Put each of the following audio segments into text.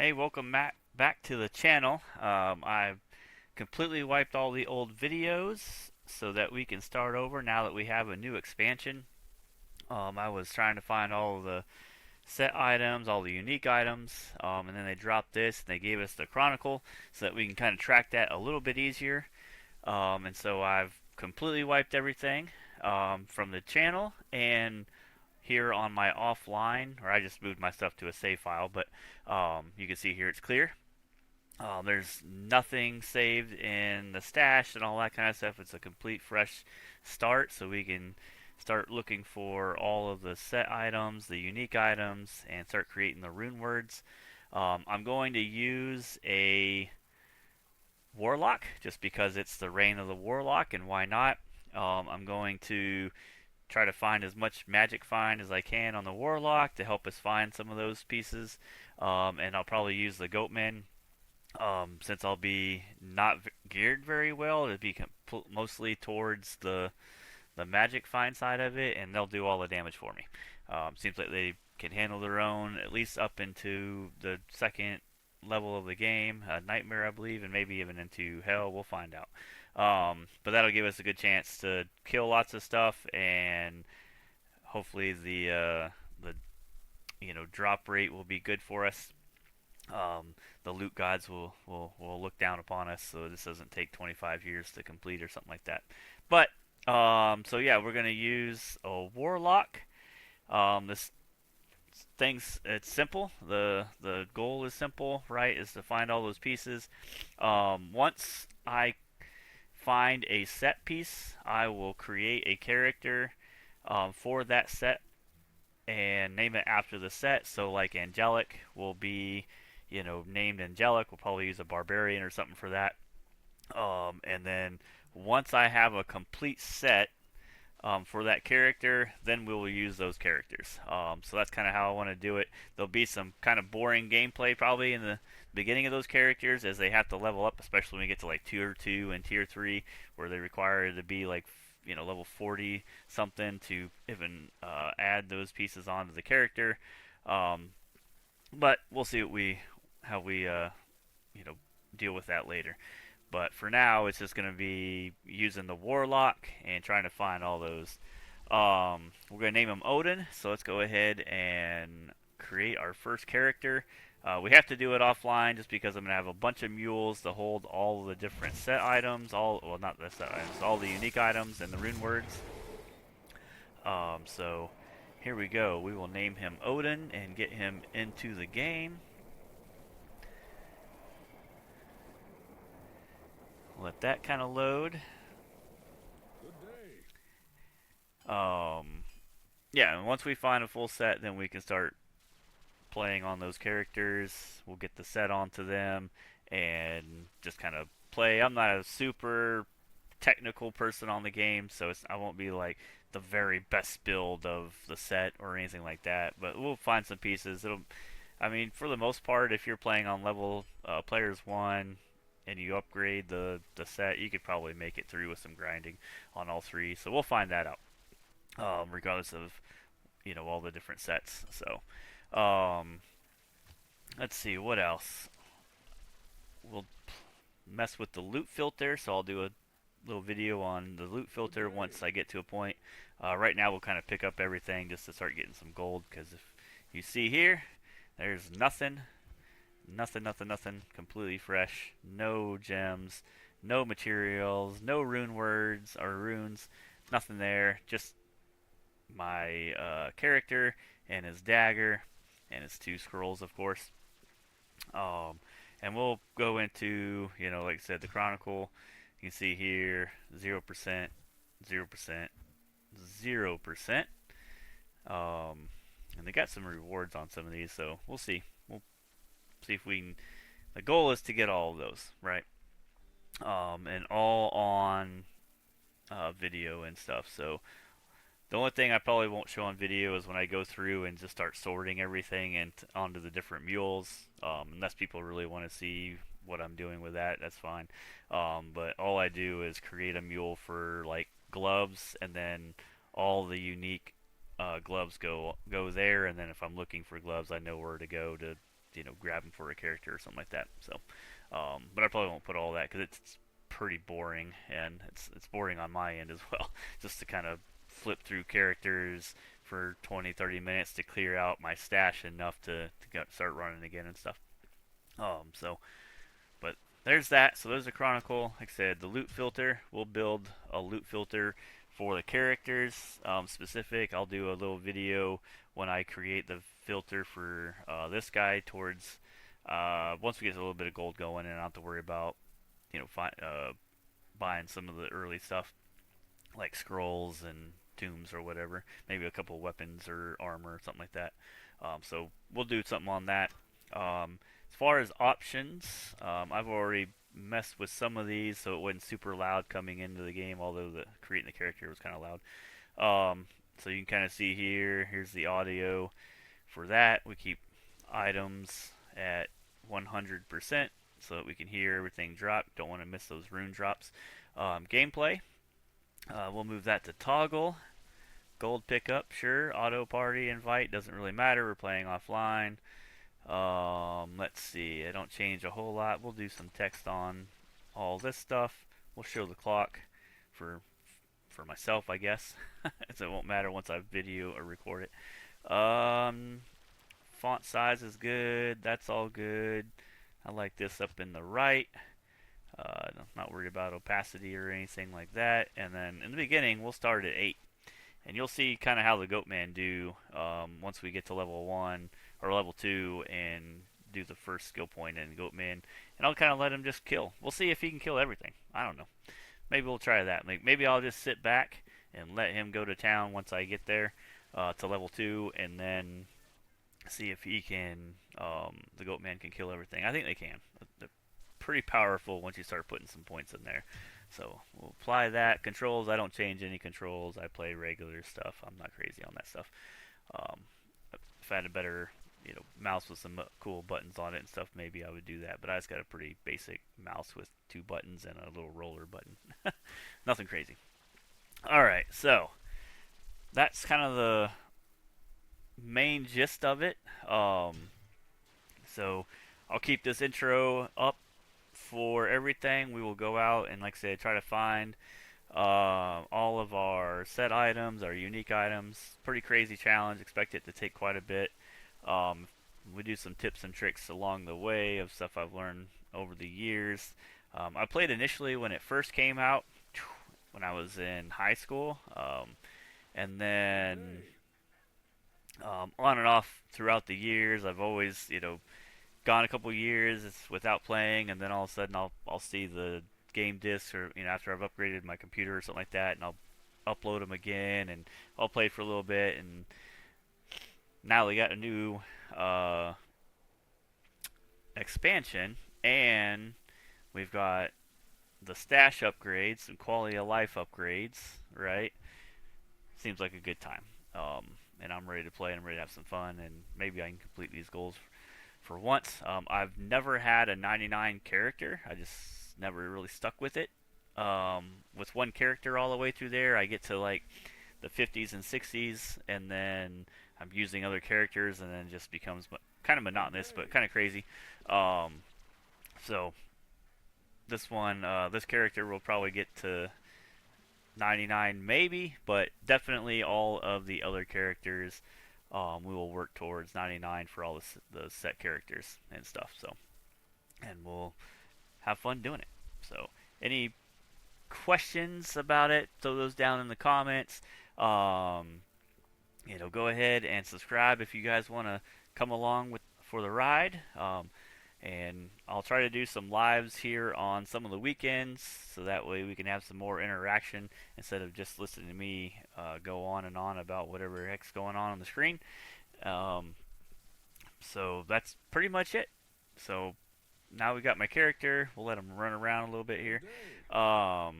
Hey, welcome back to the channel. I've completely wiped all the old videos so that we can start over now that we have a new expansion. I was trying to find all of the set items, all the unique items, and then they dropped this and they gave us the Chronicle so that we can kind of track that a little bit easier. And so I've completely wiped everything from the channel and here on my offline, or I just moved my stuff to a save file, but you can see here it's clear. There's nothing saved in the stash and all that kind of stuff. It's a complete fresh start, so we can start looking for all of the set items, the unique items, and start creating the rune words. I'm going to use a warlock just because it's the reign of the warlock, and why not? I'm going to try to find as much magic find as I can on the warlock to help us find some of those pieces. And I'll probably use the goatman since I'll be not geared very well. It'll be mostly towards the magic find side of it, and they'll do all the damage for me. Seems like they can handle their own at least up into the second level of the game, Nightmare, I believe, and maybe even into Hell. We'll find out. But that'll give us a good chance to kill lots of stuff, and hopefully the drop rate will be good for us. The loot gods will look down upon us, so this doesn't take 25 years to complete or something like that. But so yeah, we're gonna use a warlock. This it's simple. The goal is simple, right? Is to find all those pieces. Once I find a set piece, I will create a character for that set and name it after the set. So like Angelic will be, named Angelic. We'll probably use a barbarian or something for that. And then once I have a complete set for that character, then we will use those characters. So that's kind of how I want to do it. There'll be some kind of boring gameplay probably in the beginning of those characters as they have to level up, especially when we get to like tier 2 and tier 3, where they require to be like level 40 something to even add those pieces onto the character. But we'll see how we deal with that later. But for now, it's just going to be using the Warlock and trying to find all those. We're going to name him Odin, so let's go ahead and create our first character. We have to do it offline just because I'm going to have a bunch of mules to hold all the different set items, well, not the set items, all the unique items and the rune words. So here we go. We will name him Odin and get him into the game. Let that kind of load. Yeah, and once we find a full set, then we can start playing on those characters. We'll get the set onto them and just kind of play. I'm not a super technical person on the game, so I won't be like the very best build of the set or anything like that. But we'll find some pieces. I mean, for the most part, if you're playing on level players 1 and you upgrade the set, you could probably make it through with some grinding on all 3. So we'll find that out, regardless of all the different sets. So let's see what else. We'll mess with the loot filter, so I'll do a little video on the loot filter once I get to a point. Right now we'll kind of pick up everything just to start getting some gold, because if you see here, there's nothing, completely fresh, no gems, no materials, no rune words or runes, nothing there, just my character and his dagger and his 2 scrolls, of course. And we'll go into, like I said, the Chronicle. You can see here 0%, 0%, 0%. And they got some rewards on some of these, so we'll see. We'll see if we can. The goal is to get all of those, right? And all on video and stuff. So the only thing I probably won't show on video is when I go through and just start sorting everything and onto the different mules. Unless people really want to see what I'm doing with that, that's fine. But all I do is create a mule for like gloves, and then all the unique gloves go there. And then if I'm looking for gloves, I know where to go to grab them for a character or something like that. So, but I probably won't put all that because it's pretty boring, and it's boring on my end as well, just to kind of flip through characters for 20, 30 minutes to clear out my stash enough to start running again and stuff. So, but there's that. So there's a Chronicle. Like I said, the loot filter. We'll build a loot filter for the characters specific. I'll do a little video when I create the filter for this guy towards once we get a little bit of gold going, and I don't have to worry about buying some of the early stuff like scrolls and tombs or whatever. Maybe a couple of weapons or armor or something like that. So we'll do something on that. As far as options, I've already messed with some of these so it wasn't super loud coming into the game, although creating the character was kind of loud. So you can kind of see here's the audio for that. We keep items at 100% so that we can hear everything drop. Don't want to miss those rune drops. Gameplay, we'll move that to toggle. Gold pickup, sure. Auto party invite, doesn't really matter. We're playing offline. Let's see. I don't change a whole lot. We'll do some text on all this stuff. We'll show the clock for myself, I guess. So it won't matter once I video or record it. Font size is good. That's all good. I like this up in the right. Not worried about opacity or anything like that. And then in the beginning, we'll start at 8. And you'll see kind of how the Goatman do once we get to level 1 or level 2 and do the first skill point in Goatman. And I'll kind of let him just kill. We'll see if he can kill everything. I don't know. Maybe we'll try that. Maybe I'll just sit back and let him go to town once I get there to level 2, and then see if he can, the Goatman can kill everything. I think they can. They're pretty powerful once you start putting some points in there. So we'll apply that. Controls, I don't change any controls. I play regular stuff. I'm not crazy on that stuff. If I had a better mouse with some cool buttons on it and stuff, maybe I would do that. But I just got a pretty basic mouse with 2 buttons and a little roller button. Nothing crazy. Alright, so that's kind of the main gist of it. So I'll keep this intro up for everything. We will go out and, like I said, try to find all of our set items, our unique items. Pretty crazy challenge. Expect it to take quite a bit. We do some tips and tricks along the way of stuff I've learned over the years. I played initially when it first came out, when I was in high school, and then on and off throughout the years. I've always, gone a couple years without playing, and then all of a sudden I'll see the game discs, or after I've upgraded my computer or something like that, and I'll upload them again, and I'll play for a little bit, and now we got a new expansion, and we've got the stash upgrades, some quality of life upgrades, right? Seems like a good time. And I'm ready to play, and I'm ready to have some fun, and maybe I can complete these goals for once. I've never had a 99 character. I just never really stuck with it. With one character all the way through there, I get to like the 50s and 60s, and then I'm using other characters, and then it just becomes kind of monotonous, but kind of crazy. So this one, this character will probably get to 99 maybe, but definitely all of the other characters we will work towards 99 for all the set characters and stuff. So, and we'll have fun doing it. So any questions about it, throw those down in the comments. Go ahead and subscribe if you guys want to come along for the ride. And I'll try to do some lives here on some of the weekends, so that way we can have some more interaction instead of just listening to me go on and on about whatever the heck's going on the screen. So that's pretty much it. So now we got my character. We'll let him run around a little bit here. I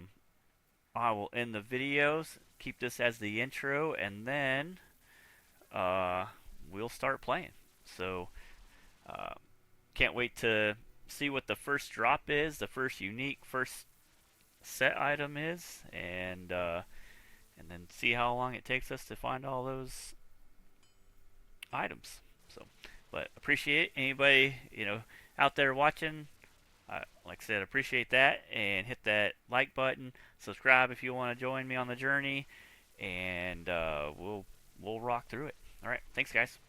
will end the videos, keep this as the intro, and then we'll start playing. So can't wait to see what the first drop is, the first unique first set item is, and then see how long it takes us to find all those items. So But appreciate anybody out there watching. Like I said, appreciate that, and hit that like button. Subscribe if you want to join me on the journey, and we'll rock through it. All right, thanks, guys.